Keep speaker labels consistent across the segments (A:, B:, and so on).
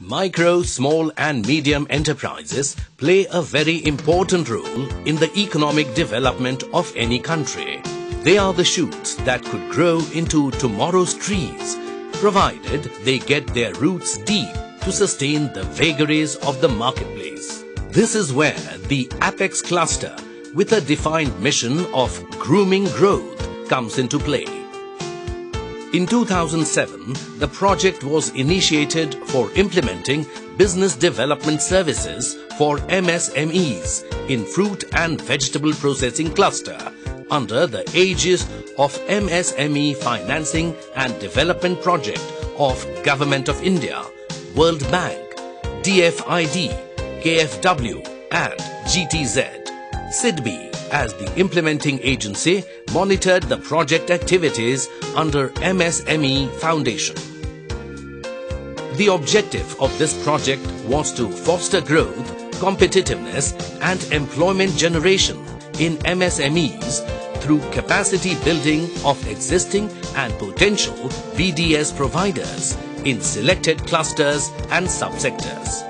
A: Micro, small and medium enterprises play a very important role in the economic development of any country. They are the shoots that could grow into tomorrow's trees, provided they get their roots deep to sustain the vagaries of the marketplace. This is where the Apex cluster, with a defined mission of grooming growth, comes into play. In 2007, the project was initiated for implementing business development services for MSMEs in fruit and vegetable processing cluster under the aegis of MSME Financing and Development Project of Government of India, World Bank, DFID, KFW and GTZ. SIDBI, as the implementing agency, monitored the project activities under MSME Foundation. The objective of this project was to foster growth, competitiveness and employment generation in MSMEs through capacity building of existing and potential BDS providers in selected clusters and subsectors.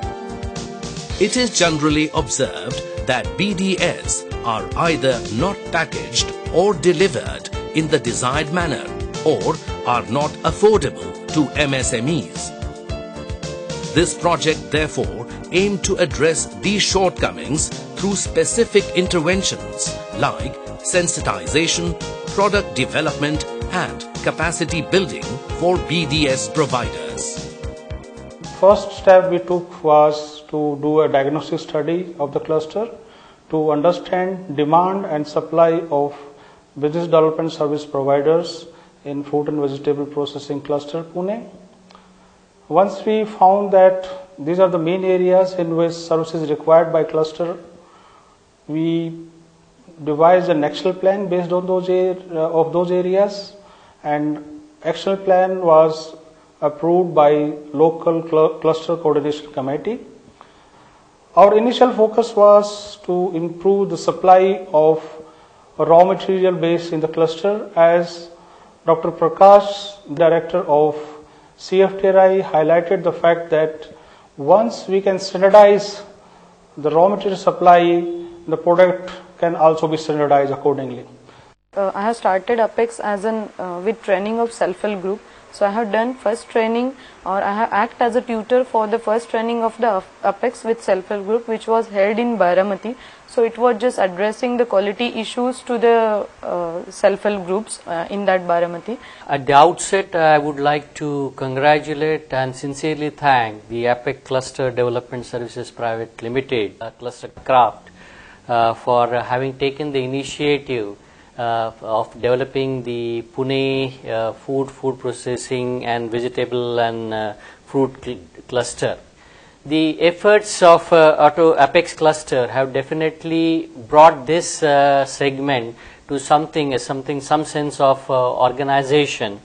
A: It is generally observed that BDS are either not packaged or delivered in the desired manner or are not affordable to MSMEs. This project therefore aimed to address these shortcomings through specific interventions like sensitization, product development and capacity building for BDS providers.
B: First step we took was to do a diagnostic study of the cluster to understand demand and supply of business development service providers in fruit and vegetable processing cluster Pune. Once we found that these are the main areas in which services required by cluster, we devised an action plan based on those areas, and action plan was approved by local cluster coordination committee. Our initial focus was to improve the supply of raw material base in the cluster, as Dr. Prakash, Director of CFTRI, highlighted the fact that once we can standardize the raw material supply, the product can also be standardized accordingly.
C: I have started Apex as with training of self-help group. So I have done first training, or I have acted as a tutor for the first training of the Apex with self-help group, which was held in Baramati. So it was just addressing the quality issues to the self-help groups in that Baramati.
D: At the outset, I would like to congratulate and sincerely thank the Apex Cluster Development Services Private Limited, Cluster Craft, for having taken the initiative of developing the Pune food processing and vegetable and fruit cluster. The efforts of Apex cluster have definitely brought this segment to some sense of organization,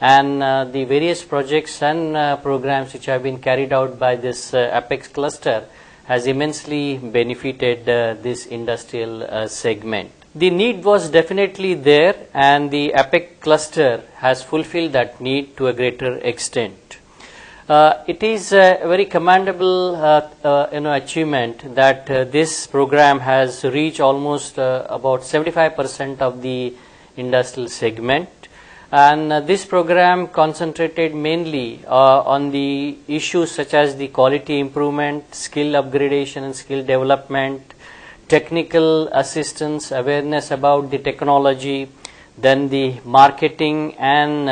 D: and the various projects and programs which have been carried out by this Apex cluster has immensely benefited this industrial segment. The need was definitely there, and the Apex cluster has fulfilled that need to a greater extent. It is a very commendable achievement that this program has reached almost about 75% of the industrial segment, and this program concentrated mainly on the issues such as the quality improvement, skill upgradation and skill development, technical assistance, awareness about the technology, then the marketing and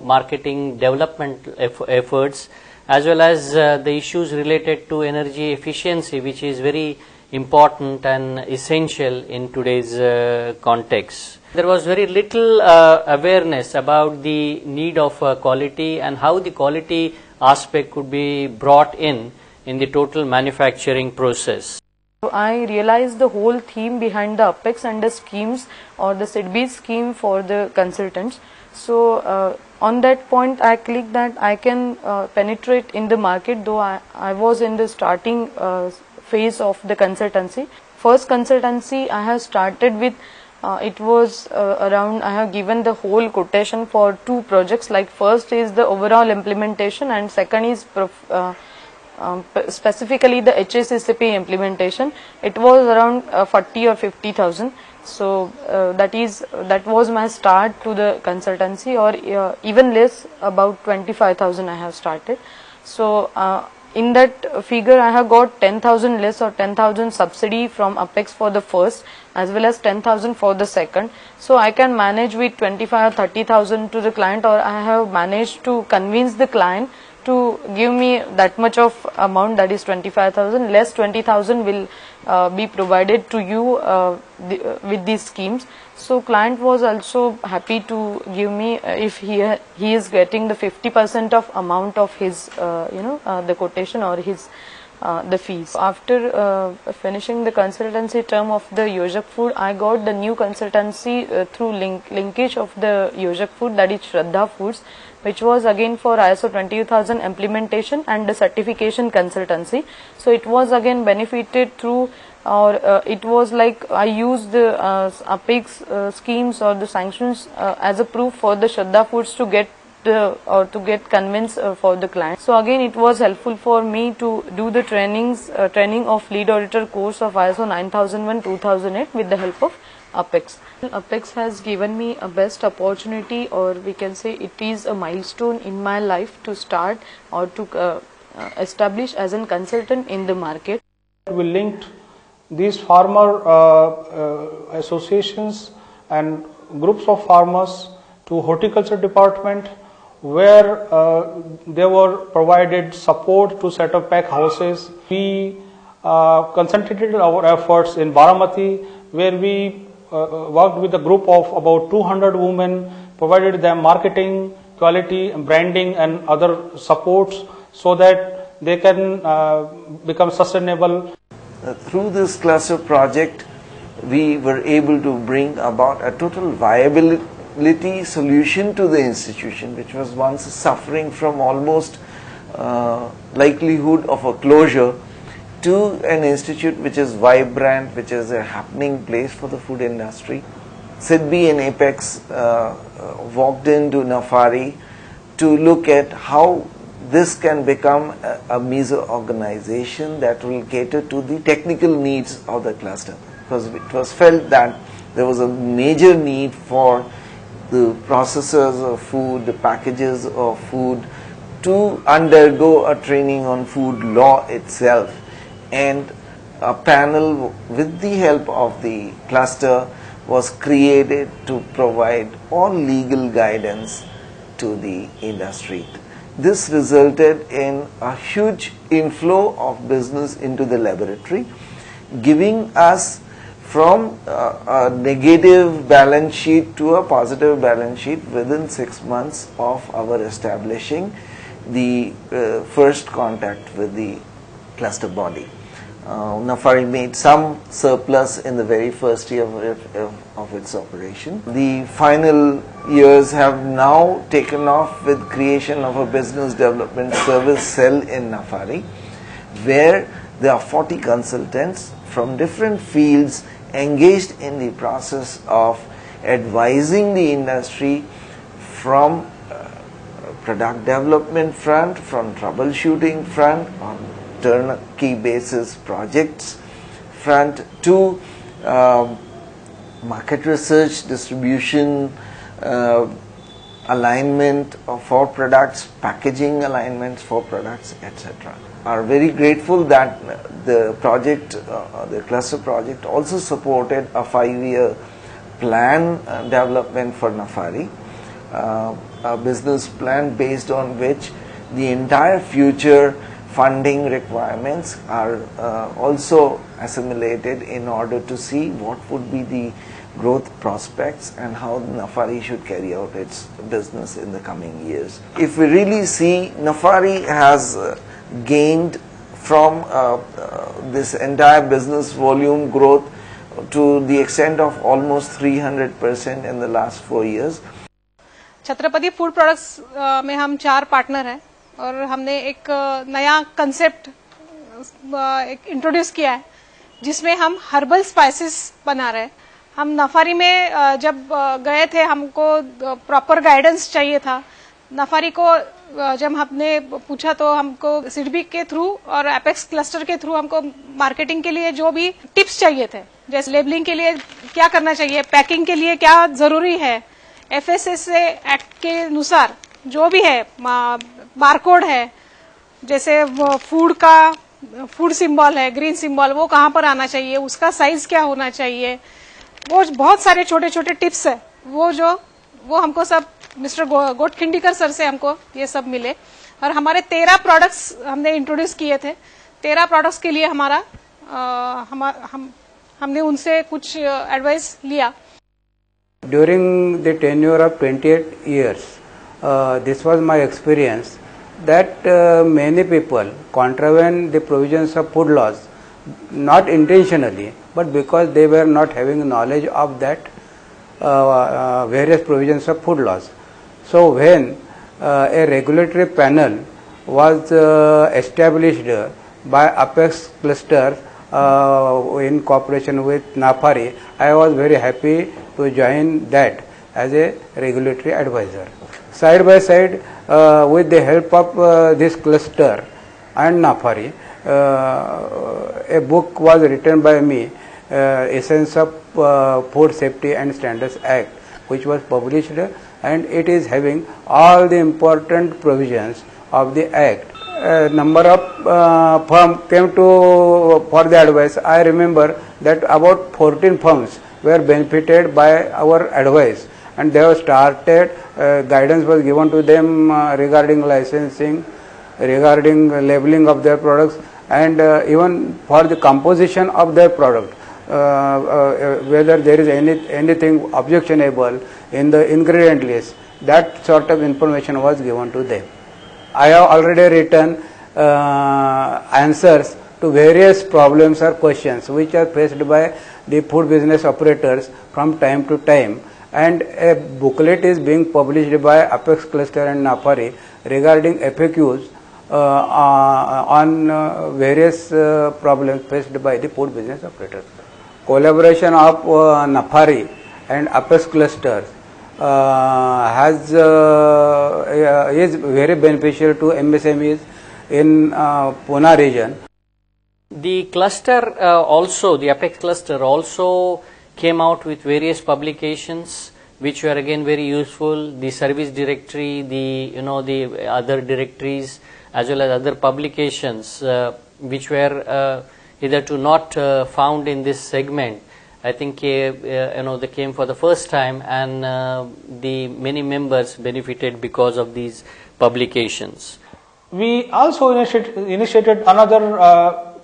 D: marketing development efforts, as well as the issues related to energy efficiency, which is very important and essential in today's context. There was very little awareness about the need of quality and how the quality aspect could be brought in the total manufacturing process.
C: I realized the whole theme behind the Apex and the schemes, or the SIDBI scheme for the consultants. So on that point I clicked that I can penetrate in the market, though I was in the starting phase of the consultancy. First consultancy I have started with, it was around, I have given the whole quotation for 2 projects, like first is the overall implementation and second is specifically the HACCP implementation, it was around 40 or 50,000. So that was my start to the consultancy, or even less, about 25,000 I have started. So in that figure I have got 10,000 less or 10,000 subsidy from Apex for the first, as well as 10,000 for the second. So I can manage with 25 or 30,000 to the client, or I have managed to convince the client to give me that much of amount, that is 25,000, less 20,000 will be provided to you with these schemes. So client was also happy to give me, if he is getting the 50% of amount of his the quotation or his the fees. After finishing the consultancy term of the Yojak Food, I got the new consultancy through linkage of the Yojak Food, that is Shraddha Foods, which was again for ISO 20000 implementation and the certification consultancy. So it was again benefited through, or it was like I used the Apex schemes or the sanctions as a proof for the Shraddha Foods to get to get convinced for the client. So again it was helpful for me to do the training of lead auditor course of ISO 9001-2008 with the help of Apex. Apex has given me a best opportunity, or we can say it is a milestone in my life to start or to establish as a consultant in the market.
B: We linked these farmer associations and groups of farmers to horticulture department, where they were provided support to set up pack houses. We concentrated our efforts in Baramati, where we worked with a group of about 200 women, provided them marketing, quality, branding and other supports so that they can become sustainable.
E: Through this cluster project, we were able to bring about a total viability solution to the institution, which was once suffering from almost likelihood of a closure, to an institute which is vibrant, which is a happening place for the food industry. SIDBI and Apex walked into Nafari to look at how this can become a meso organization that will cater to the technical needs of the cluster, because it was felt that there was a major need for the processors of food, the packages of food, to undergo a training on food law itself, and a panel with the help of the cluster was created to provide all legal guidance to the industry. This resulted in a huge inflow of business into the laboratory, giving us from a negative balance sheet to a positive balance sheet within 6 months of our establishing the first contact with the cluster body. Nafari made some surplus in the very first year of its operation. The final years have now taken off with creation of a business development service cell in Nafari, where there are 40 consultants from different fields engaged in the process of advising the industry from product development front, from troubleshooting front, on turnkey basis projects front, to market research, distribution, alignment for products, packaging alignments for products, etc. Are very grateful that the project, the cluster project, also supported a 5-year plan development for Nafari, a business plan based on which the entire future funding requirements are also assimilated in order to see what would be the growth prospects and how Nafari should carry out its business in the coming years. If we really see, Nafari has gained from this entire business volume growth to the extent of almost 300% in the last 4 years.
F: Chhatrapati food products में हम 4 partner हैं और हमने एक नया concept introduce किया है जिसमें हम हर्बल स्पाइसेस बना रहे हैं. हम नफारी में जब गए थे, हमको प्रॉपर गाइडेंस चाहिए था, नाफारी को जब हमने पूछा तो हमको सिडबी के थ्रू और एपेक्स क्लस्टर के थ्रू हमको मार्केटिंग के लिए जो भी टिप्स चाहिए थे, जैसे लेबलिंग के लिए क्या करना चाहिए, पैकिंग के लिए क्या जरूरी है, FSSA एक्ट के अनुसार जो भी है, बारकोड है, जैसे फूड सिंबल है, ग्रीन सिंबल, वो कहाँ पर आना चाहिए, उसका साइज क्या होना चाहिए, वो बहुत सारे छोटे छोटे टिप्स है वो हमको सब मिस्टर गोटखिंडीकर सर से हमको ये सब मिले। और हमारे 13 प्रोडक्ट्स हमने इंट्रोड्यूस किए थे। 13 प्रोडक्ट्स के लिए हमने उनसे कुछ एडवाइस लिया।
G: During the tenure of 28 years, this was my experience that many people contravene the provisions of food laws, not intentionally, but because they were not having knowledge of that various provisions of food laws. So when a regulatory panel was established by Apex Cluster in cooperation with NAFARI, I was very happy to join that as a regulatory advisor. Side by side, with the help of this cluster and NAFARI, a book was written by me, Essence of Food Safety and Standards Act, which was published, and it is having all the important provisions of the act. A number of firms came for the advice. I remember that about 14 firms were benefited by our advice, and they have started, guidance was given to them regarding licensing, regarding labeling of their products, and even for the composition of their product, whether there is anything objectionable in the ingredient list, that sort of information was given to them. I have already written answers to various problems or questions which are faced by the food business operators from time to time, and a booklet is being published by Apex Cluster and NAFARI regarding FAQs on various problems faced by the food business operators. Collaboration of NAFARI and Apex Cluster is very beneficial to MSMEs in Pune region.
D: The cluster the Apex cluster also came out with various publications which were again very useful. The service directory, the other directories, as well as other publications which were hitherto not found in this segment. I think they came for the first time, and the many members benefited because of these publications.
B: We also initiated another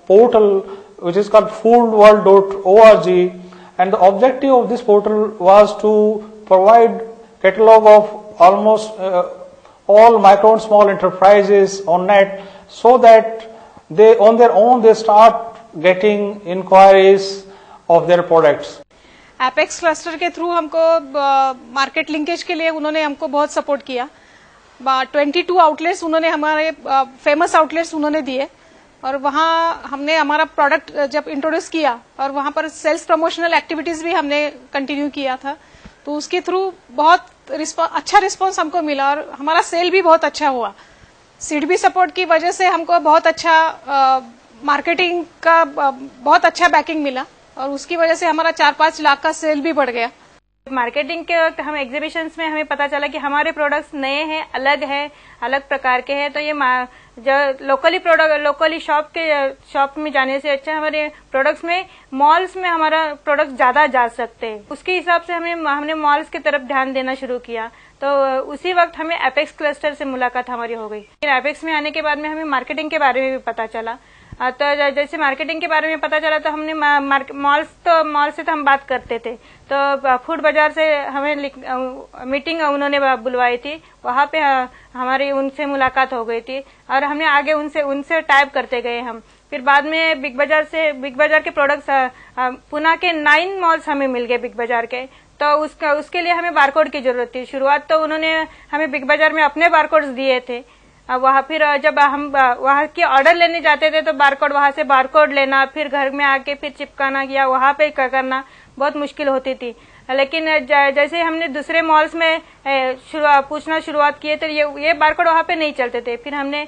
B: portal which is called foodworld.org, and the objective of this portal was to provide catalog of almost all micro and small enterprises on net, so that they on their own they start getting inquiries of their products.
F: Apex cluster के through हमको market linkage के लिए उन्होंने हमको बहुत support किया। 22 outlets उन्होंने हमारे फेमस आउटलेट्स उन्होंने दिए, और वहाँ हमने हमारा प्रोडक्ट जब इंट्रोड्यूस किया और वहाँ पर सेल्स प्रमोशनल एक्टिविटीज भी हमने कंटिन्यू किया था, तो उसके थ्रू बहुत अच्छा रिस्पांस हमको मिला और हमारा सेल भी बहुत अच्छा हुआ। सिडबी सपोर्ट की वजह से हमको बहुत अच्छा मार्केटिंग का बहुत अच्छा बैकिंग मिला, और उसकी वजह से हमारा 4-5 लाख का सेल भी बढ़ गया।
H: मार्केटिंग के वक्त हम एग्जीबिशंस में हमें पता चला कि हमारे प्रोडक्ट्स नए हैं, अलग प्रकार के हैं, तो ये जो लोकली शॉप में जाने से अच्छा हमारे प्रोडक्ट्स में मॉल्स में हमारा प्रोडक्ट ज्यादा जा सकते हैं। उसके हिसाब से हमने मॉल्स की तरफ ध्यान देना शुरू किया, तो उसी वक्त हमें एपेक्स क्लस्टर से मुलाकात हमारी हो गई। एपेक्स में आने के बाद में हमें मार्केटिंग के बारे में भी पता चला, तो जैसे मार्केटिंग के बारे में पता चला तो हमने मॉल से तो हम बात करते थे, तो फूड बाजार से हमें मीटिंग उन्होंने बुलवाई थी, वहां पे हमारी उनसे मुलाकात हो गई थी, और हमने आगे उनसे टाइप करते गए हम। फिर बाद में बिग बाजार के प्रोडक्ट्स पुणे के 9 मॉल्स हमें मिल गए बिग बाजार के, तो उसके लिए हमें बारकोड की जरूरत थी। शुरुआत तो उन्होंने हमें बिग बाजार में अपने बारकोड्स दिए थे, वहां फिर जब हम वहां की ऑर्डर लेने जाते थे तो वहां से बारकोड लेना, फिर घर में आके फिर चिपकाना या वहां पे करना बहुत मुश्किल होती थी। लेकिन जैसे हमने दूसरे मॉल्स में पूछना शुरुआत किए तो ये बारकोड वहाँ पे नहीं चलते थे। फिर हमने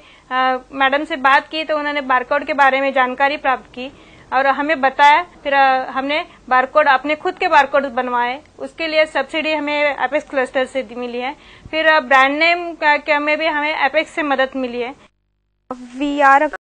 H: मैडम से बात की तो उन्होंने बारकोड के बारे में जानकारी प्राप्त की और हमें बताया। फिर हमने बारकोड अपने खुद के बारकोड बनवाए, उसके लिए सब्सिडी हमें एपेक्स क्लस्टर से मिली है। फिर ब्रांड नेम में भी हमें एपेक्स से मदद मिली है।
I: We are a